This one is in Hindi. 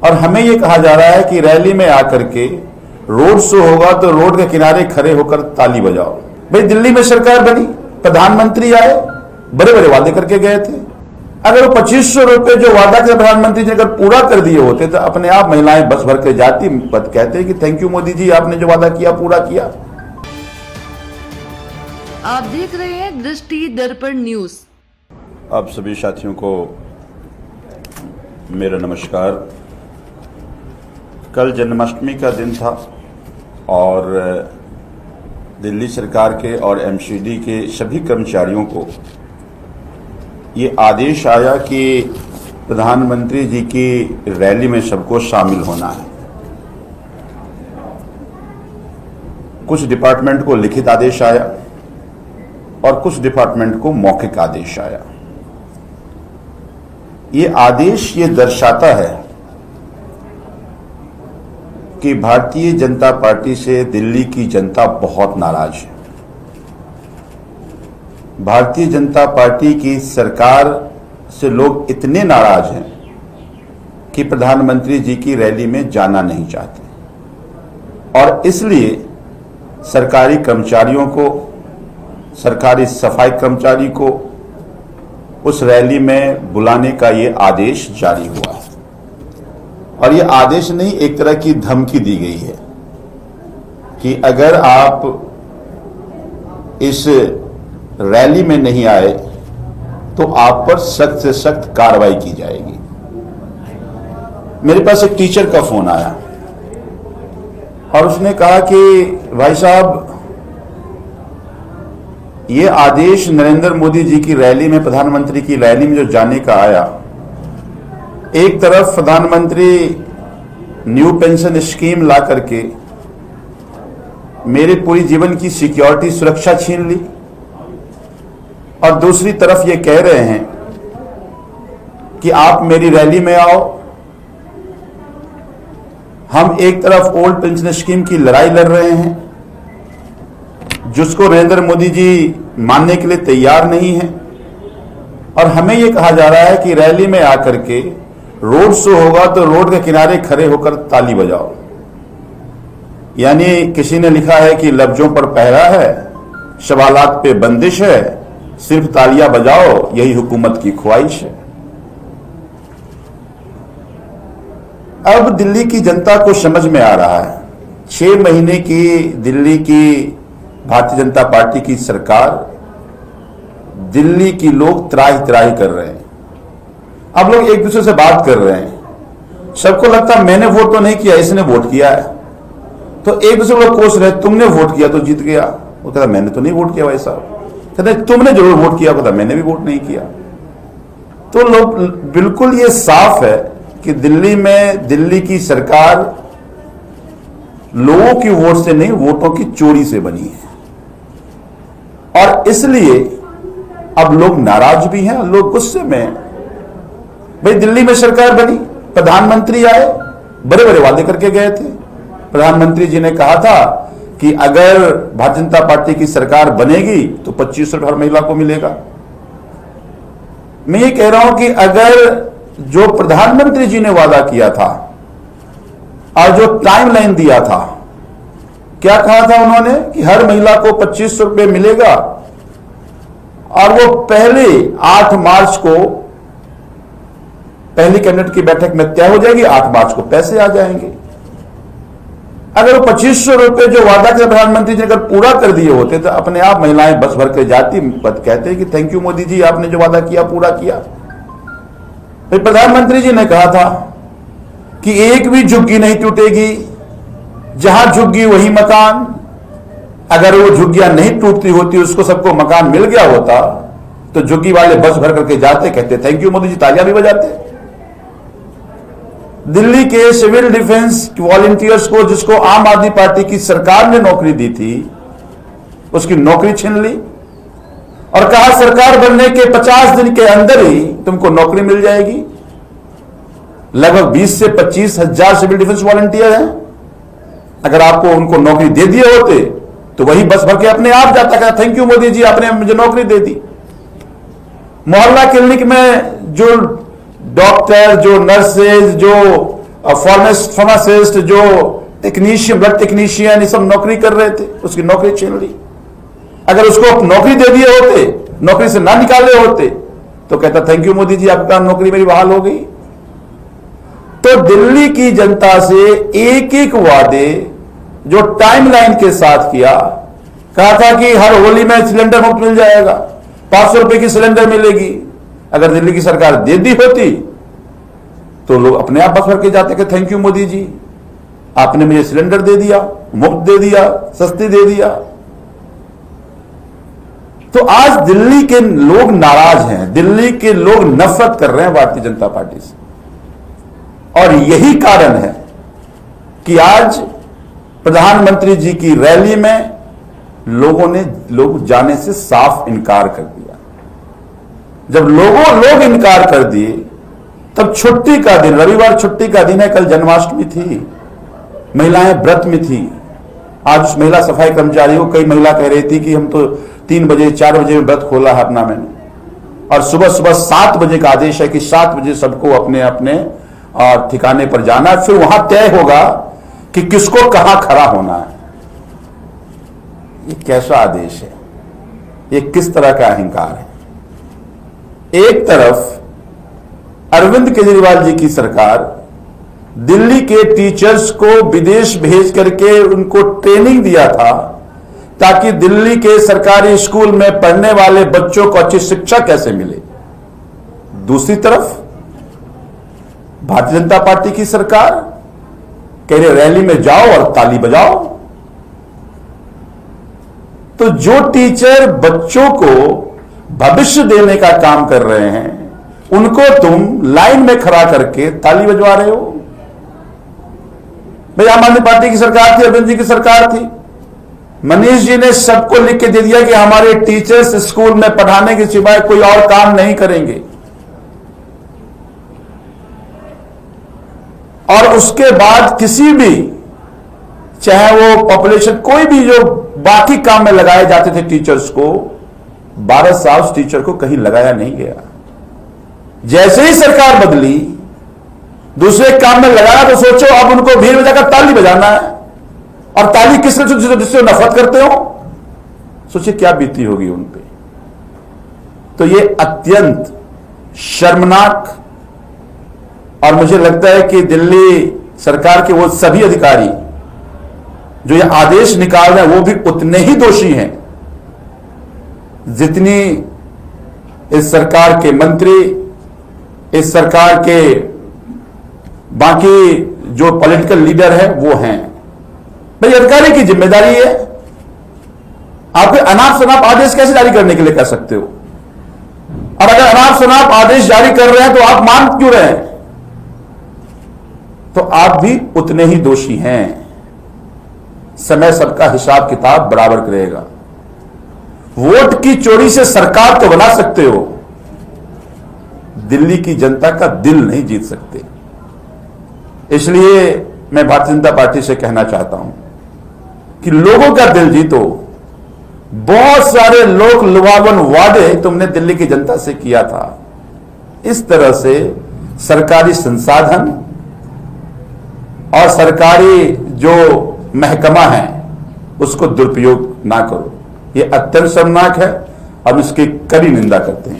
और हमें ये कहा जा रहा है कि रैली में आकर के रोड शो होगा तो रोड के किनारे खड़े होकर ताली बजाओ। भाई दिल्ली में सरकार बनी, प्रधानमंत्री आए, बड़े बड़े वादे करके गए थे। अगर वो 2500 रुपए जो वादा किया प्रधानमंत्री जी अगर पूरा कर दिए होते तो अपने आप महिलाएं बस भर के जाती, कहते कि थैंक यू मोदी जी, आपने जो वादा किया पूरा किया। आप देख रहे हैं दृष्टि दर्पण न्यूज। आप सभी साथियों को मेरा नमस्कार। कल जन्माष्टमी का दिन था और दिल्ली सरकार के और एमसीडी के सभी कर्मचारियों को ये आदेश आया कि प्रधानमंत्री जी की रैली में सबको शामिल होना है। कुछ डिपार्टमेंट को लिखित आदेश आया और कुछ डिपार्टमेंट को मौखिक आदेश आया। ये आदेश ये दर्शाता है कि भारतीय जनता पार्टी से दिल्ली की जनता बहुत नाराज है। भारतीय जनता पार्टी की सरकार से लोग इतने नाराज हैं कि प्रधानमंत्री जी की रैली में जाना नहीं चाहते और इसलिए सरकारी कर्मचारियों को, सरकारी सफाई कर्मचारी को उस रैली में बुलाने का ये आदेश जारी हुआ है। और ये आदेश नहीं, एक तरह की धमकी दी गई है कि अगर आप इस रैली में नहीं आए तो आप पर सख्त से सख्त कार्रवाई की जाएगी। मेरे पास एक टीचर का फोन आया और उसने कहा कि भाई साहब, ये आदेश नरेंद्र मोदी जी की रैली में, प्रधानमंत्री की रैली में जो जाने का आया, एक तरफ प्रधानमंत्री न्यू पेंशन स्कीम ला करके मेरे पूरी जीवन की सिक्योरिटी सुरक्षा छीन ली और दूसरी तरफ ये कह रहे हैं कि आप मेरी रैली में आओ। हम एक तरफ ओल्ड पेंशन स्कीम की लड़ाई लड़ रहे हैं जिसको नरेंद्र मोदी जी मानने के लिए तैयार नहीं है, और हमें यह कहा जा रहा है कि रैली में आकर के रोड शो होगा तो रोड के किनारे खड़े होकर ताली बजाओ। यानी किसी ने लिखा है कि लफ्जों पर पहरा है, सवालात पे बंदिश है, सिर्फ तालियां बजाओ, यही हुकूमत की ख्वाहिश है। अब दिल्ली की जनता को समझ में आ रहा है, 6 महीने की दिल्ली की भारतीय जनता पार्टी की सरकार, दिल्ली की लोग त्राही त्राही कर रहे हैं। अब लोग एक दूसरे से बात कर रहे हैं, सबको लगता है मैंने वोट तो नहीं किया, इसने वोट किया है। तो एक दूसरे लोग कोस रहे, तुमने वोट किया तो जीत गया। वो कहता मैंने तो नहीं वोट किया भाई साहब। कहते तुमने जरूर वोट किया, कहता मैंने भी वोट नहीं किया। तो लोग बिल्कुल ये साफ है कि दिल्ली में दिल्ली की सरकार लोगों की वोट से नहीं, वोटों की चोरी से बनी है और इसलिए अब लोग नाराज भी हैं, लोग गुस्से में हैं। भाई दिल्ली में सरकार बनी, प्रधानमंत्री आए, बड़े बड़े वादे करके गए थे। प्रधानमंत्री जी ने कहा था कि अगर भारतीय जनता पार्टी की सरकार बनेगी तो 2500 हर महिला को मिलेगा। मैं ये कह रहा हूं कि अगर जो प्रधानमंत्री जी ने वादा किया था और जो टाइमलाइन दिया था, क्या कहा था उन्होंने कि हर महिला को 2500 रुपये मिलेगा और वो पहले 8 मार्च को पहली कैबिनेट की बैठक में तय हो जाएगी, 8 मार्च को पैसे आ जाएंगे। अगर वो 2500 रुपये जो वादा किया प्रधानमंत्री जी अगर पूरा कर दिए होते तो अपने आप महिलाएं बस भर के जाती, कहते कि थैंक यू मोदी जी, आपने जो वादा किया पूरा किया। तो प्रधानमंत्री जी ने कहा था कि एक भी झुग्गी नहीं टूटेगी, जहां झुग्गी वही मकान। अगर वो झुग्गियां नहीं टूटती होती, उसको सबको मकान मिल गया होता तो झुग्गी वाले बस भर करके जाते, कहते थैंक यू मोदी जी, तालियां भी बजाते। दिल्ली के सिविल डिफेंस वॉलंटियर्स को, जिसको आम आदमी पार्टी की सरकार ने नौकरी दी थी, उसकी नौकरी छीन ली और कहा सरकार बनने के 50 दिन के अंदर ही तुमको नौकरी मिल जाएगी। लगभग 20 से 25 हजार सिविल डिफेंस वॉलंटियर हैं। अगर आपको उनको नौकरी दे दिए होते तो वही बस भर के अपने आप जाता, कहा थैंक यू मोदी जी, आपने मुझे नौकरी दे दी। मोहल्ला क्लिनिक में जो डॉक्टर, जो नर्सेज, जो फार्मासिस्ट, जो टेक्नीशियन, ब्लड टेक्नीशियन, ये सब नौकरी कर रहे थे, उसकी नौकरी छीन ली। अगर उसको नौकरी दे दिए होते, नौकरी से ना निकाले होते, तो कहता थैंक यू मोदी जी, आपका नौकरी मेरी बहाल हो गई। तो दिल्ली की जनता से एक एक वादे जो टाइमलाइन के साथ किया, कहा था कि हर होली में सिलेंडर मुफ्त मिल जाएगा, 500 रुपए की सिलेंडर मिलेगी। अगर दिल्ली की सरकार दे दी होती तो लोग अपने आप बस भर के जाते कि थैंक यू मोदी जी, आपने मुझे सिलेंडर दे दिया, मुफ्त दे दिया, सस्ती दे दिया। तो आज दिल्ली के लोग नाराज हैं, दिल्ली के लोग नफरत कर रहे हैं भारतीय जनता पार्टी से। और यही कारण है कि आज प्रधानमंत्री जी की रैली में लोग जाने से साफ इनकार कर दिया। जब लोग इनकार कर दिए, तब छुट्टी का दिन, रविवार छुट्टी का दिन है, कल जन्माष्टमी थी, महिलाएं व्रत में थी। आज महिला सफाई कर्मचारियों, कई महिला कह रही थी कि हम तो 3 बजे 4 बजे में व्रत खोला है अपना मैंने, और सुबह सुबह 7 बजे का आदेश है कि 7 बजे सबको अपने अपने ठिकाने पर जाना है, फिर वहां तय होगा कि किसको कहां खड़ा होना है। ये कैसा आदेश है? ये किस तरह का अहंकार है? एक तरफ अरविंद केजरीवाल जी की सरकार दिल्ली के टीचर्स को विदेश भेज करके उनको ट्रेनिंग दिया था ताकि दिल्ली के सरकारी स्कूल में पढ़ने वाले बच्चों को अच्छी शिक्षा कैसे मिले। दूसरी तरफ भारतीय जनता पार्टी की सरकार कह रही रैली में जाओ और ताली बजाओ। तो जो टीचर बच्चों को भविष्य देने का काम कर रहे हैं, उनको तुम लाइन में खड़ा करके ताली बजवा रहे हो। भाई आम आदमी पार्टी की सरकार थी, अरविंद जी की सरकार थी, मनीष जी ने सबको लिख के दे दिया कि हमारे टीचर्स स्कूल में पढ़ाने के सिवाय कोई और काम नहीं करेंगे। और उसके बाद किसी भी, चाहे वो पॉपुलेशन, कोई भी जो बाकी काम में लगाए जाते थे टीचर्स को, 12 साल उस टीचर को कहीं लगाया नहीं गया। जैसे ही सरकार बदली, दूसरे काम में लगाया, तो सोचो अब उनको भीड़ में जाकर ताली बजाना है। और ताली किसने, जिससे नफरत करते हो, सोचिए क्या बीती होगी उन पे। तो ये अत्यंत शर्मनाक, और मुझे लगता है कि दिल्ली सरकार के वो सभी अधिकारी जो ये आदेश निकाल रहे हैं, वो भी उतने ही दोषी हैं जितनी इस सरकार के मंत्री, इस सरकार के बाकी जो पॉलिटिकल लीडर है वो हैं। भाई अधिकारी की जिम्मेदारी है, आप अनाप शनाप आदेश कैसे जारी करने के लिए कर सकते हो? और अगर अनाप शनाप आदेश जारी कर रहे हैं तो आप मान क्यों रहे हैं? तो आप भी उतने ही दोषी हैं। समय सबका हिसाब किताब बराबर करेगा। वोट की चोरी से सरकार तो बना सकते हो, दिल्ली की जनता का दिल नहीं जीत सकते। इसलिए मैं भारतीय जनता पार्टी से कहना चाहता हूं कि लोगों का दिल जीतो। बहुत सारे लोक लुभावन वादे तुमने दिल्ली की जनता से किया था। इस तरह से सरकारी संसाधन और सरकारी जो महकमा है उसको दुरुपयोग ना करो। यह अत्यंत शर्मनाक है, हम इसकी कड़ी निंदा करते हैं।